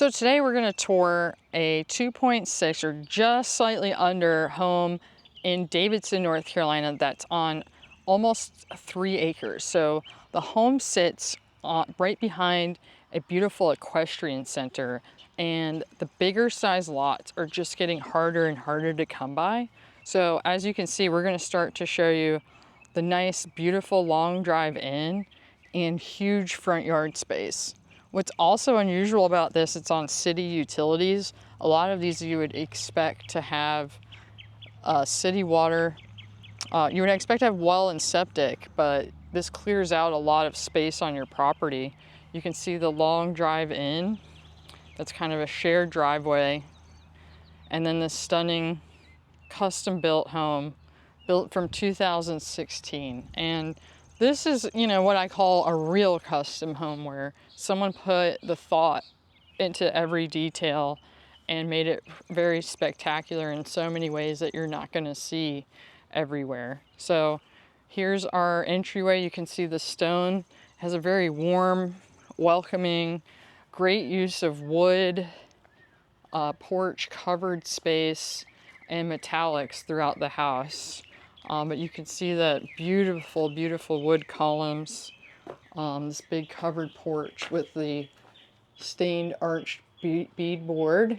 So today we're going to tour a 2.6 or just slightly under home in Davidson, North Carolina that's on almost 3 acres. So the home sits right behind a beautiful equestrian center, and the bigger size lots are just getting harder and harder to come by. So as you can see, we're going to start to show you the nice, beautiful long drive in and huge front yard space. What's also unusual about this, it's on city utilities. A lot of these you would expect to have city water. You would expect to have well and septic, but this clears out a lot of space on your property. You can see the long drive in. That's kind of a shared driveway. And then this stunning custom built home built from 2016. And this is, what I call a real custom home where someone put the thought into every detail and made it very spectacular in so many ways that you're not going to see everywhere. So here's our entryway. You can see the stone it has a very warm, welcoming, great use of wood, porch covered space, and metallics throughout the house. But you can see that beautiful, beautiful wood columns, this big covered porch with the stained arched beadboard.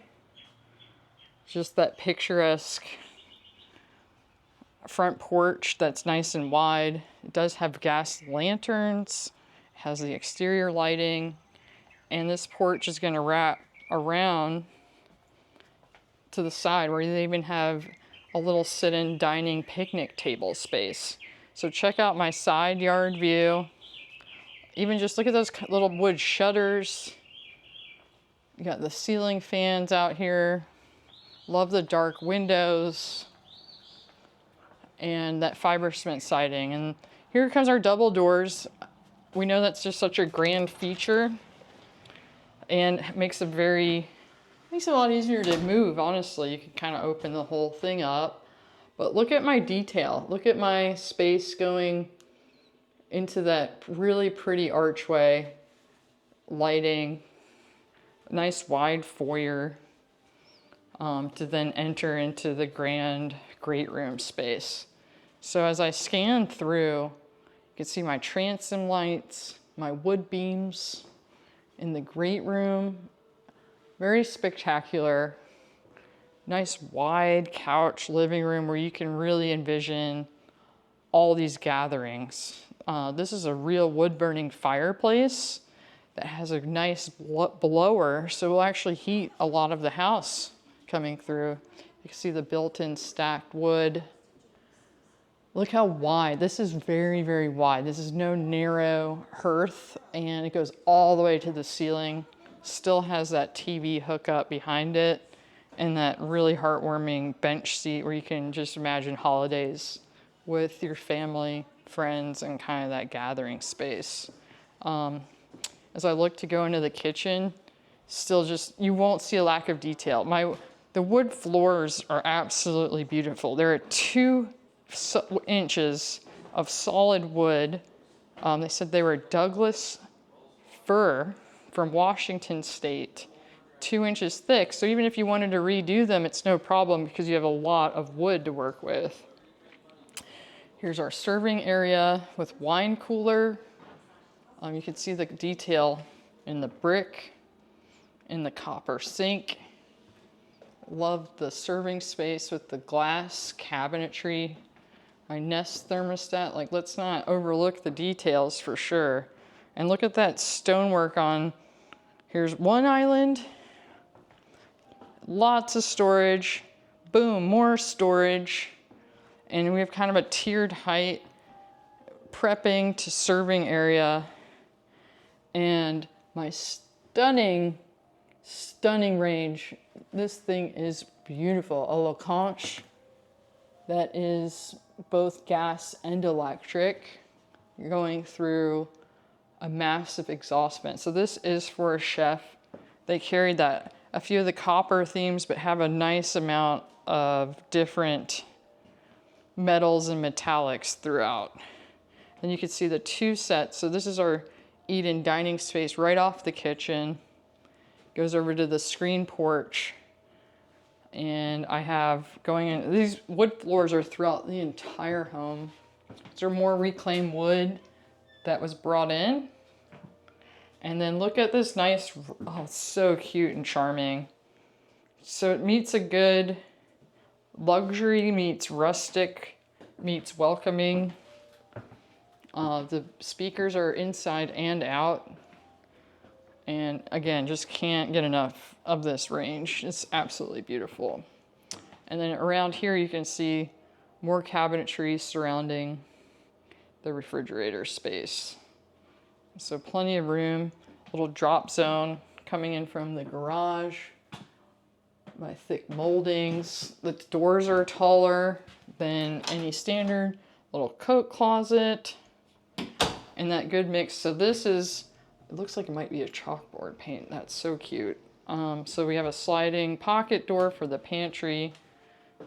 Just that picturesque front porch that's nice and wide. It does have gas lanterns, it has the exterior lighting, and this porch is going to wrap around to the side where they even have a little sit-in dining picnic table space. So check out my side yard view. Even just look at those little wood shutters. You got the ceiling fans out here. Love the dark windows and that fiber cement siding. And here comes our double doors. We know that's just such a grand feature and makes it a lot easier to move, honestly. You can kind of open the whole thing up. But look at my detail. Look at my space going into that really pretty archway, lighting, nice wide foyer to then enter into the grand great room space. So as I scan through, you can see my transom lights, my wood beams in the great room. Very spectacular, nice wide couch living room where you can really envision all these gatherings. This is a real wood burning fireplace that has a nice blower, so it will actually heat a lot of the house coming through. You can see the built-in stacked wood. Look how wide. This is very, very wide. This is no narrow hearth, and it goes all the way to the ceiling. Still has that TV hookup behind it and that really heartwarming bench seat where you can just imagine holidays with your family, friends, and kind of that gathering space. As I look to go into the kitchen, still just, you won't see a lack of detail. The wood floors are absolutely beautiful. There are 2 inches of solid wood. They said they were Douglas Fir from Washington State, 2 inches thick. So even if you wanted to redo them, it's no problem because you have a lot of wood to work with. Here's our serving area with wine cooler. You can see the detail in the brick, in the copper sink. Love the serving space with the glass cabinetry. My Nest thermostat, let's not overlook the details for sure. And look at that stonework on, here's one island, lots of storage, boom, more storage. And we have kind of a tiered height, prepping to serving area. And my stunning, stunning range. This thing is beautiful. A Lacanche that is both gas and electric. You're going through a massive exhaust vent. So this is for a chef. They carried a few of the copper themes, but have a nice amount of different metals and metallics throughout. Then you can see the 2 sets. So this is our eat-in dining space right off the kitchen. Goes over to the screen porch. And I have going in, these wood floors are throughout the entire home. These are more reclaimed wood that was brought in. And then look at this nice, oh, it's so cute and charming. So it meets a good luxury meets rustic meets welcoming. The speakers are inside and out. And again, just can't get enough of this range. It's absolutely beautiful. And then around here you can see more cabinetry surrounding the refrigerator space. So plenty of room, little drop zone coming in from the garage. My thick moldings. The doors are taller than any standard. Little coat closet. And that good mix. So this is, it looks like it might be a chalkboard paint. That's so cute. So we have a sliding pocket door for the pantry.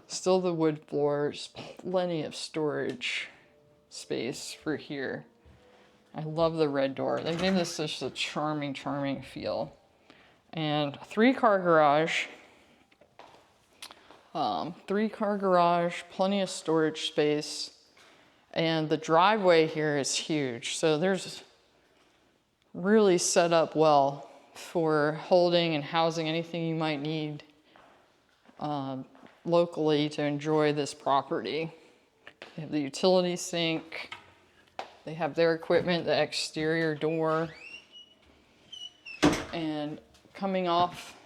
Still the wood floors. Plenty of storage space for here. I love the red door. They gave this just a charming, charming feel. And 3-car garage. 3-car garage, plenty of storage space. And the driveway here is huge. So there's really set up well for holding and housing anything you might need locally to enjoy this property. They have the utility sink. They have their equipment, the exterior door. And coming off,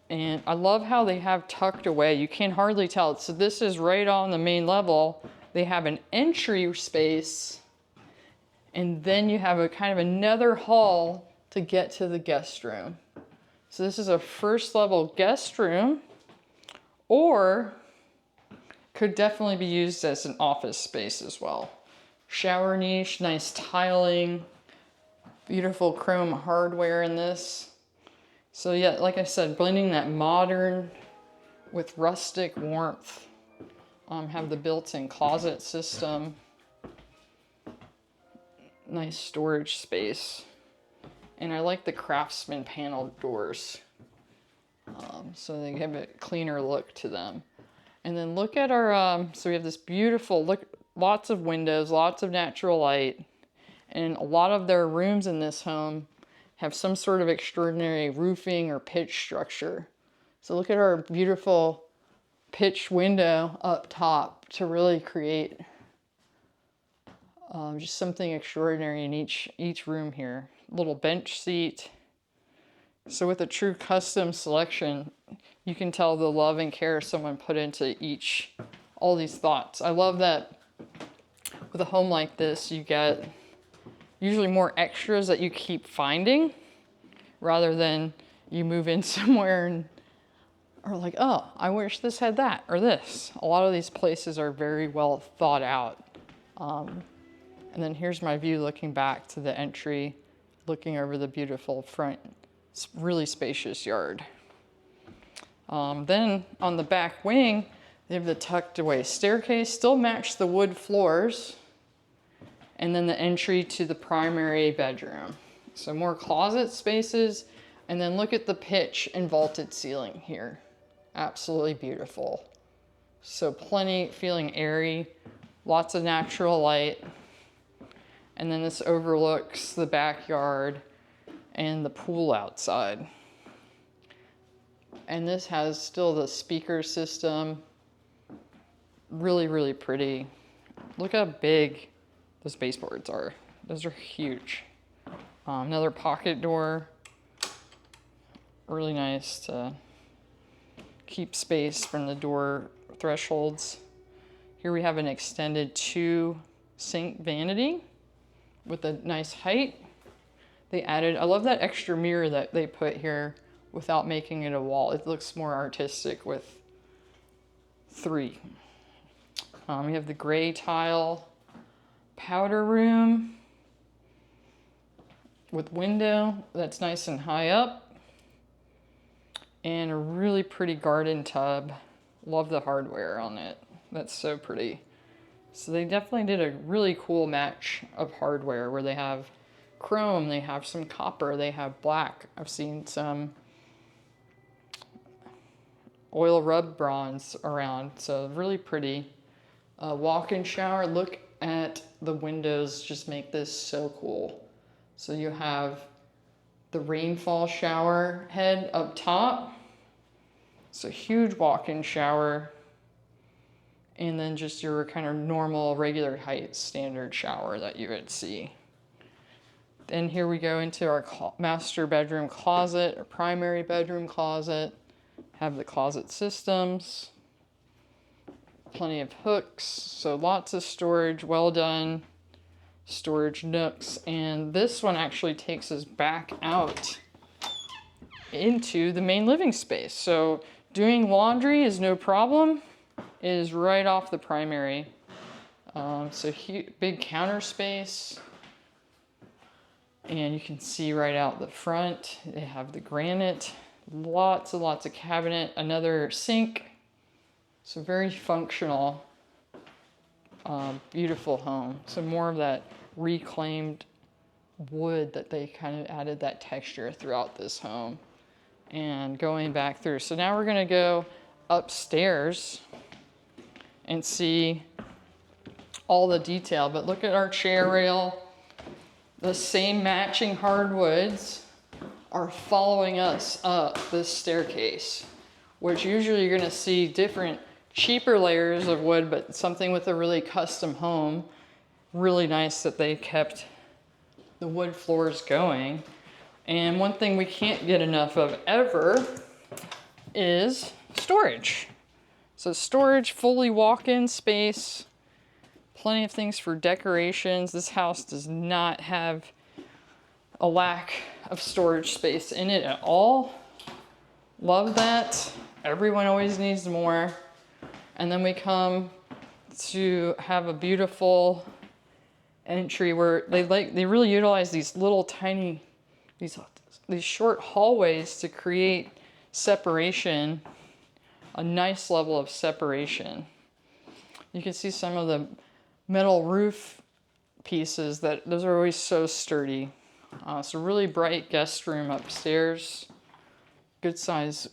and I love how they have tucked away. You can hardly tell. So this is right on the main level. They have an entry space, and then you have a kind of another hall to get to the guest room. So this is a first level guest room, or could definitely be used as an office space as well. Shower niche, nice tiling, beautiful chrome hardware in this. So yeah, like I said, blending that modern with rustic warmth. Have the built-in closet system. Nice storage space. And I like the craftsman panel doors. So they give a cleaner look to them. And then look at our, so we have this beautiful, look, lots of windows, lots of natural light. And a lot of their rooms in this home have some sort of extraordinary roofing or pitch structure. So look at our beautiful pitch window up top to really create just something extraordinary in each room here. Little bench seat. So with a true custom selection, you can tell the love and care someone put into all these thoughts. I love that with a home like this, you get usually more extras that you keep finding rather than you move in somewhere and are like, oh, I wish this had that or this. A lot of these places are very well thought out. And then here's my view looking back to the entry, looking over the beautiful front, really spacious yard. Then on the back wing, they have the tucked away staircase, still match the wood floors, and then the entry to the primary bedroom. So more closet spaces, and then look at the pitch and vaulted ceiling here. Absolutely beautiful. So plenty, feeling airy, lots of natural light. And then this overlooks the backyard and the pool outside. And this has still the speaker system. Really, really pretty. Look how big those baseboards are. Those are huge. Another pocket door. Really nice to keep space from the door thresholds. Here we have an extended 2-sink vanity with a nice height. They added, I love that extra mirror that they put here without making it a wall. It looks more artistic with 3. We have the gray tile powder room with window that's nice and high up. And a really pretty garden tub. Love the hardware on it. That's so pretty. So they definitely did a really cool match of hardware where they have chrome, they have some copper, they have black. I've seen some oil rub bronze around, so really pretty. Walk-in shower, look at the windows, just make this so cool. So you have the rainfall shower head up top. It's a huge walk-in shower. And then just your kind of normal, regular height standard shower that you would see. Then here we go into our master bedroom closet, or primary bedroom closet. Have the closet systems. Plenty of hooks, so lots of storage, well done. Storage nooks, and this one actually takes us back out into the main living space. So doing laundry is no problem. It is right off the primary. So big counter space, and you can see right out the front. They have the granite, lots and lots of cabinet, another sink. So very functional, beautiful home. So more of that reclaimed wood that they kind of added that texture throughout this home. And going back through. So now we're gonna go upstairs and see all the detail. But look at our chair rail. The same matching hardwoods are following us up this staircase, which usually you're gonna see different cheaper layers of wood, but something with a really custom home. Really nice that they kept the wood floors going. And one thing we can't get enough of ever is storage. So storage, fully walk-in space, plenty of things for decorations. This house does not have a lack of storage space in it at all. Love that. Everyone always needs more. And then we come to have a beautiful entry where they really utilize these little tiny, these short hallways to create separation, a nice level of separation. You can see some of the metal roof pieces, those are always so sturdy. So really bright guest room upstairs, good size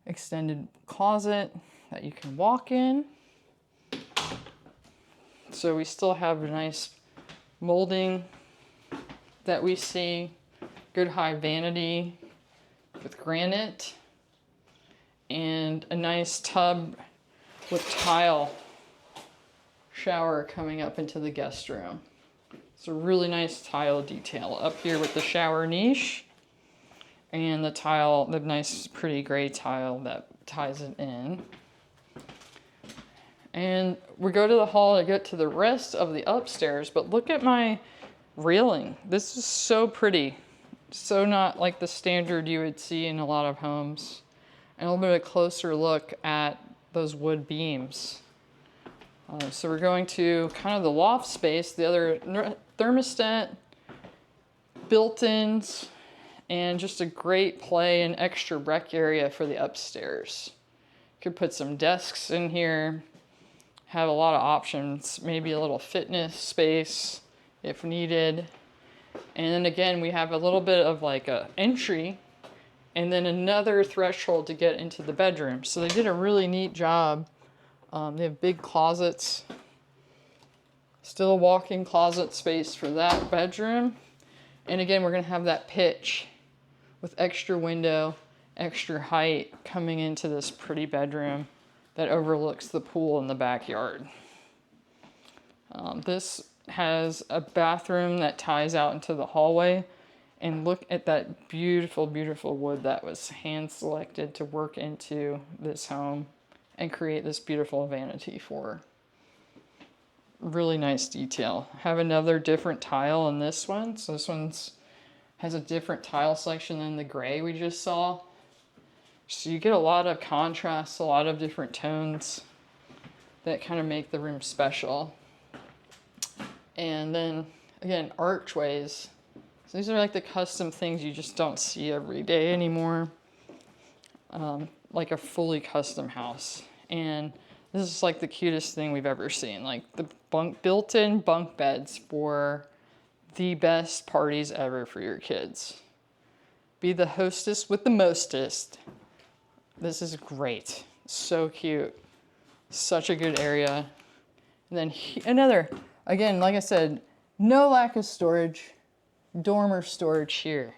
extended closet that you can walk in. So we still have a nice molding that we see, good high vanity with granite, and a nice tub with tile shower coming up into the guest room. It's a really nice tile detail up here with the shower niche and the tile, the nice pretty gray tile that ties it in. And we go to the hall to get to the rest of the upstairs, but look at my railing. This is so pretty. So not like the standard you would see in a lot of homes. And a little bit of a closer look at those wood beams. So we're going to kind of the loft space, the other thermostat, built-ins, and just a great play and extra rec area for the upstairs. Could put some desks in here, have a lot of options, maybe a little fitness space if needed. And then again, we have a little bit of like a entry and then another threshold to get into the bedroom. So they did a really neat job. They have big closets, still a walk-in closet space for that bedroom. And again, we're gonna have that pitch with extra window, extra height coming into this pretty bedroom that overlooks the pool in the backyard. This has a bathroom that ties out into the hallway, and look at that beautiful, beautiful wood that was hand selected to work into this home and create this beautiful vanity for. Really nice detail. Have another different tile in this one. So this one's has a different tile selection than the gray we just saw. So you get a lot of contrast, a lot of different tones that kind of make the room special. And then again, archways. So these are like the custom things you just don't see every day anymore. Like a fully custom house. And this is like the cutest thing we've ever seen. Like the built-in bunk beds for the best parties ever for your kids. Be the hostess with the mostest. This is great. So cute. Such a good area. And then another, again, like I said, no lack of storage. Dormer storage here.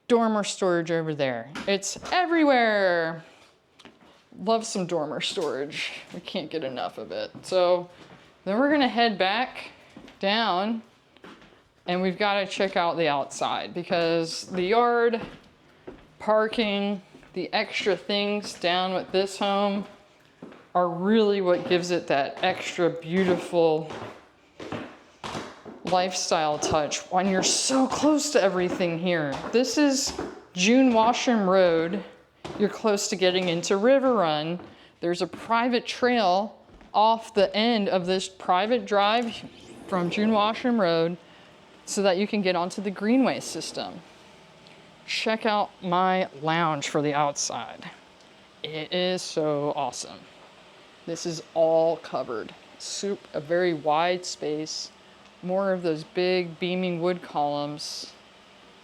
Dormer storage over there. It's everywhere. Love some dormer storage. We can't get enough of it. So then we're gonna head back down and we've got to check out the outside because the yard, parking, the extra things down with this home are really what gives it that extra beautiful lifestyle touch when you're so close to everything here. This is June Washam Road. You're close to getting into River Run. There's a private trail off the end of this private drive from June Washam Road so that you can get onto the Greenway system. Check out my lounge for the outside. It is so awesome. This is all covered. A very wide space. More of those big beaming wood columns.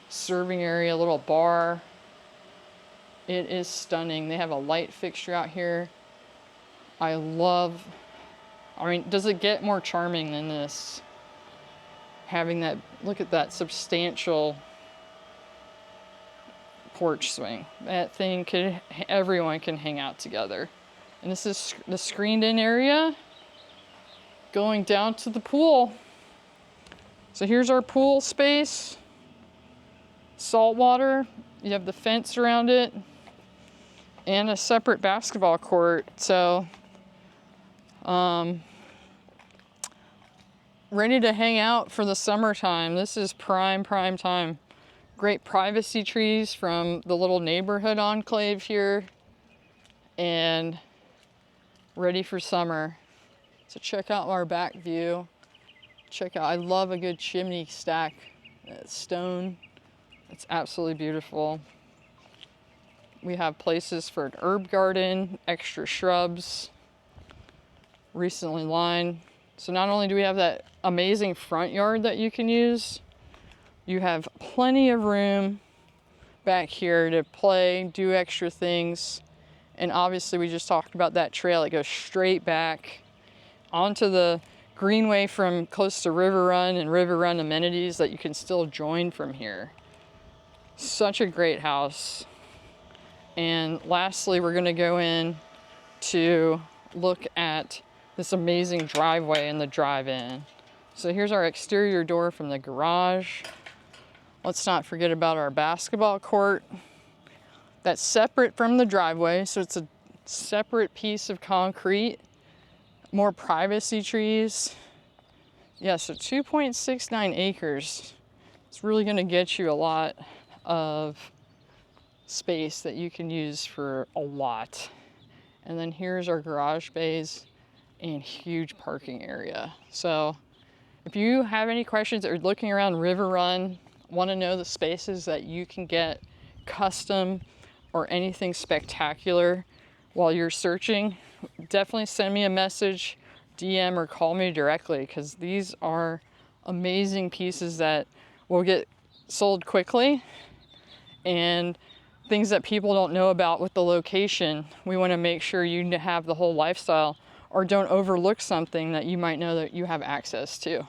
Serving area, little bar. It is stunning. They have a light fixture out here. I mean, does it get more charming than this? Having that, look at that substantial porch swing. That thing everyone can hang out together. And this is the screened in area going down to the pool. So here's our pool space. Salt water. You have the fence around it and a separate basketball court. So ready to hang out for the summertime. This is prime time. Great privacy trees from the little neighborhood enclave here and ready for summer. So check out our back view. I love a good chimney stack. Stone. It's absolutely beautiful. We have places for an herb garden, extra shrubs, recently lined. So not only do we have that amazing front yard that you can use, you have plenty of room back here to play, do extra things. And obviously we just talked about that trail. It goes straight back onto the Greenway from close to River Run and River Run amenities that you can still join from here. Such a great house. And lastly, we're gonna go in to look at this amazing driveway and the drive-in. So here's our exterior door from the garage. Let's not forget about our basketball court. That's separate from the driveway, so it's a separate piece of concrete. More privacy trees. Yeah, so 2.69 acres. It's really gonna get you a lot of space that you can use for a lot. And then here's our garage bays and huge parking area. So if you have any questions or looking around River Run, want to know the spaces that you can get custom or anything spectacular while you're searching, definitely send me a message, DM, or call me directly, because these are amazing pieces that will get sold quickly and things that people don't know about with the location. We want to make sure you have the whole lifestyle or don't overlook something that you might know that you have access to.